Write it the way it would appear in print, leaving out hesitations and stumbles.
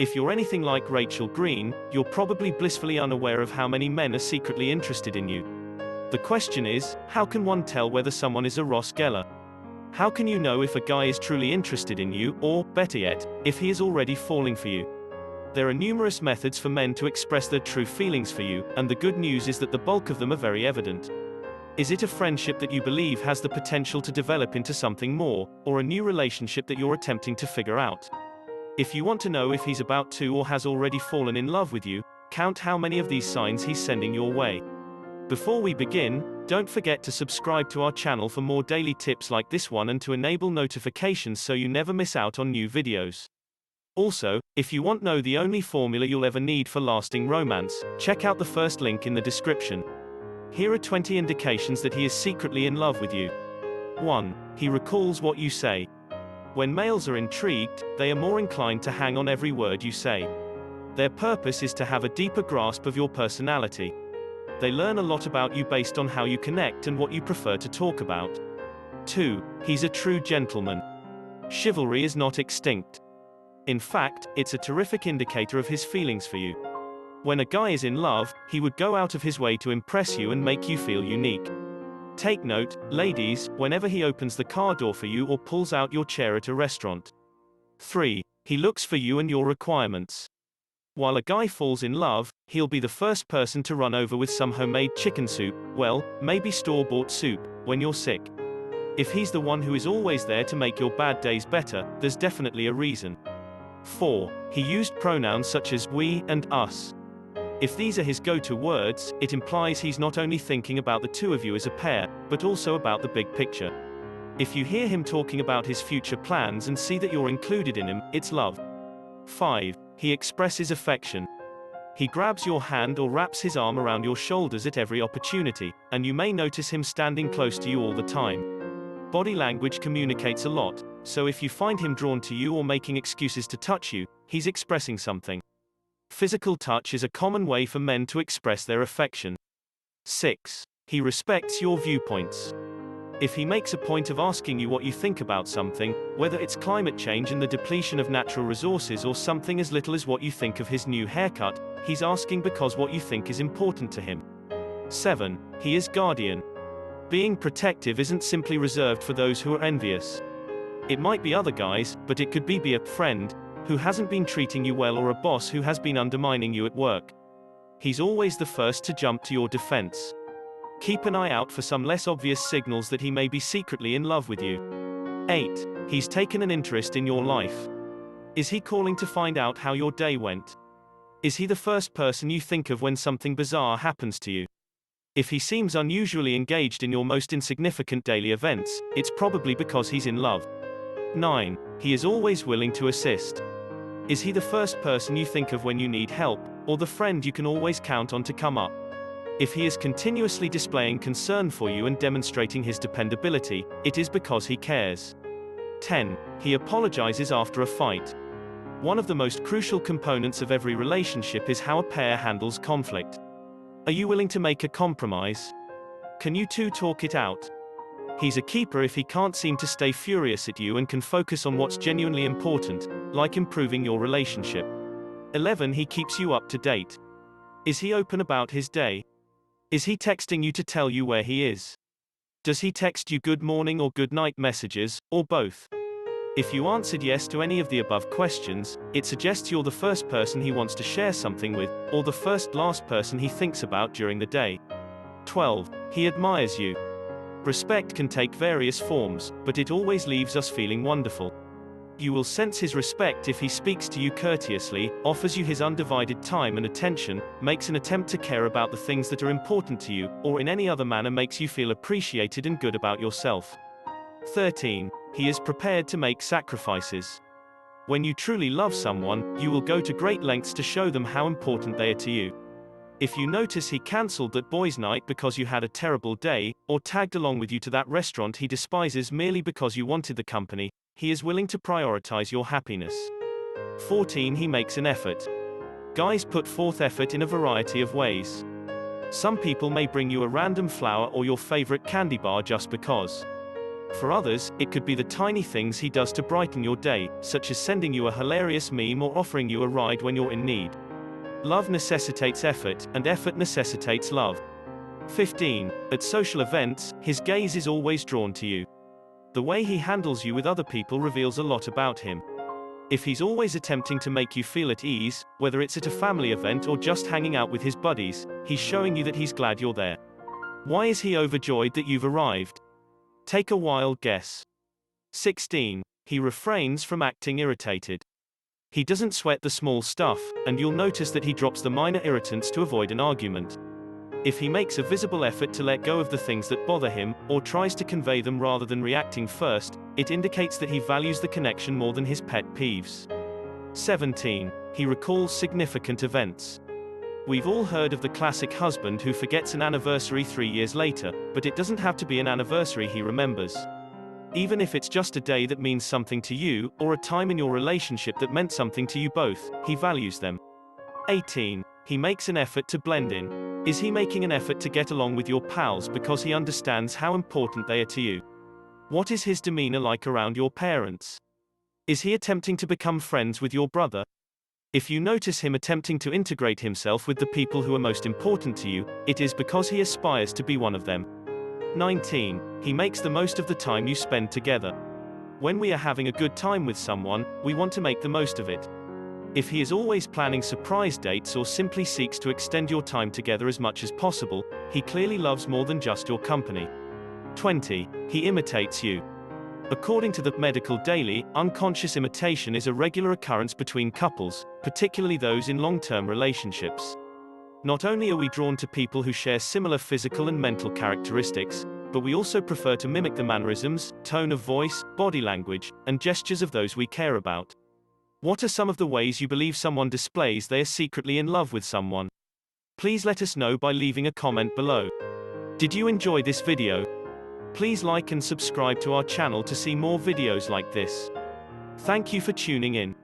If you're anything like Rachel Green, you're probably blissfully unaware of how many men are secretly interested in you. The question is, how can one tell whether someone is a Ross Geller? How can you know if a guy is truly interested in you, or, better yet, if he is already falling for you? There are numerous methods for men to express their true feelings for you, and the good news is that the bulk of them are very evident. Is it a friendship that you believe has the potential to develop into something more, or a new relationship that you're attempting to figure out? If you want to know if he's about to or has already fallen in love with you, count how many of these signs he's sending your way. Before we begin, don't forget to subscribe to our channel for more daily tips like this one and to enable notifications so you never miss out on new videos. Also, if you want to know the only formula you'll ever need for lasting romance, check out the first link in the description. Here are 20 indications that he is secretly in love with you. 1. He recalls what you say. When males are intrigued, they are more inclined to hang on every word you say. Their purpose is to have a deeper grasp of your personality. They learn a lot about you based on how you connect and what you prefer to talk about. 2. He's a true gentleman. Chivalry is not extinct. In fact, it's a terrific indicator of his feelings for you. When a guy is in love, he would go out of his way to impress you and make you feel unique. Take note, ladies, whenever he opens the car door for you or pulls out your chair at a restaurant. 3. He looks for you and your requirements. While a guy falls in love, he'll be the first person to run over with some homemade chicken soup, well, maybe store-bought soup, when you're sick. If he's the one who is always there to make your bad days better, there's definitely a reason. 4. He used pronouns such as we and us. If these are his go-to words, it implies he's not only thinking about the two of you as a pair, but also about the big picture. If you hear him talking about his future plans and see that you're included in him, it's love. 5. He expresses affection. He grabs your hand or wraps his arm around your shoulders at every opportunity, and you may notice him standing close to you all the time. Body language communicates a lot, so if you find him drawn to you or making excuses to touch you, he's expressing something. Physical touch is a common way for men to express their affection. 6. He respects your viewpoints. If he makes a point of asking you what you think about something, whether it's climate change and the depletion of natural resources or something as little as what you think of his new haircut, he's asking because what you think is important to him. 7. He is guardian. Being protective isn't simply reserved for those who are envious. It might be other guys, but it could be a friend who hasn't been treating you well or a boss who has been undermining you at work. He's always the first to jump to your defense. Keep an eye out for some less obvious signals that he may be secretly in love with you. 8. He's taken an interest in your life. Is he calling to find out how your day went? Is he the first person you think of when something bizarre happens to you? If he seems unusually engaged in your most insignificant daily events, it's probably because he's in love. 9. He is always willing to assist. Is he the first person you think of when you need help, or the friend you can always count on to come up? If he is continuously displaying concern for you and demonstrating his dependability, it is because he cares. 10. He apologizes after a fight. One of the most crucial components of every relationship is how a pair handles conflict. Are you willing to make a compromise? Can you two talk it out? He's a keeper if he can't seem to stay furious at you and can focus on what's genuinely important, like improving your relationship. 11. He keeps you up to date. Is he open about his day? Is he texting you to tell you where he is? Does he text you good morning or good night messages, or both? If you answered yes to any of the above questions, it suggests you're the first person he wants to share something with, or the last person he thinks about during the day. 12. He admires you. Respect can take various forms, but it always leaves us feeling wonderful. You will sense his respect if he speaks to you courteously, offers you his undivided time and attention, makes an attempt to care about the things that are important to you, or in any other manner makes you feel appreciated and good about yourself. 13. He is prepared to make sacrifices. When you truly love someone, you will go to great lengths to show them how important they are to you. If you notice he cancelled that boys' night because you had a terrible day, or tagged along with you to that restaurant he despises merely because you wanted the company, he is willing to prioritize your happiness. 14. He makes an effort. Guys put forth effort in a variety of ways. Some people may bring you a random flower or your favorite candy bar just because. For others, it could be the tiny things he does to brighten your day, such as sending you a hilarious meme or offering you a ride when you're in need. Love necessitates effort, and effort necessitates love. 15. At social events, his gaze is always drawn to you. The way he handles you with other people reveals a lot about him. If he's always attempting to make you feel at ease, whether it's at a family event or just hanging out with his buddies, he's showing you that he's glad you're there. Why is he overjoyed that you've arrived? Take a wild guess. 16. He refrains from acting irritated. He doesn't sweat the small stuff, and you'll notice that he drops the minor irritants to avoid an argument. If he makes a visible effort to let go of the things that bother him, or tries to convey them rather than reacting first, it indicates that he values the connection more than his pet peeves. 17. He recalls significant events. We've all heard of the classic husband who forgets an anniversary 3 years later, but it doesn't have to be an anniversary he remembers. Even if it's just a day that means something to you, or a time in your relationship that meant something to you both, he values them. 18. He makes an effort to blend in. Is he making an effort to get along with your pals because he understands how important they are to you? What is his demeanor like around your parents? Is he attempting to become friends with your brother? If you notice him attempting to integrate himself with the people who are most important to you, it is because he aspires to be one of them. 19. He makes the most of the time you spend together. When we are having a good time with someone, we want to make the most of it. If he is always planning surprise dates or simply seeks to extend your time together as much as possible, he clearly loves more than just your company. 20. He imitates you. According to the Medical Daily, unconscious imitation is a regular occurrence between couples, particularly those in long-term relationships. Not only are we drawn to people who share similar physical and mental characteristics, but we also prefer to mimic the mannerisms, tone of voice, body language, and gestures of those we care about. What are some of the ways you believe someone displays they are secretly in love with someone? Please let us know by leaving a comment below. Did you enjoy this video? Please like and subscribe to our channel to see more videos like this. Thank you for tuning in.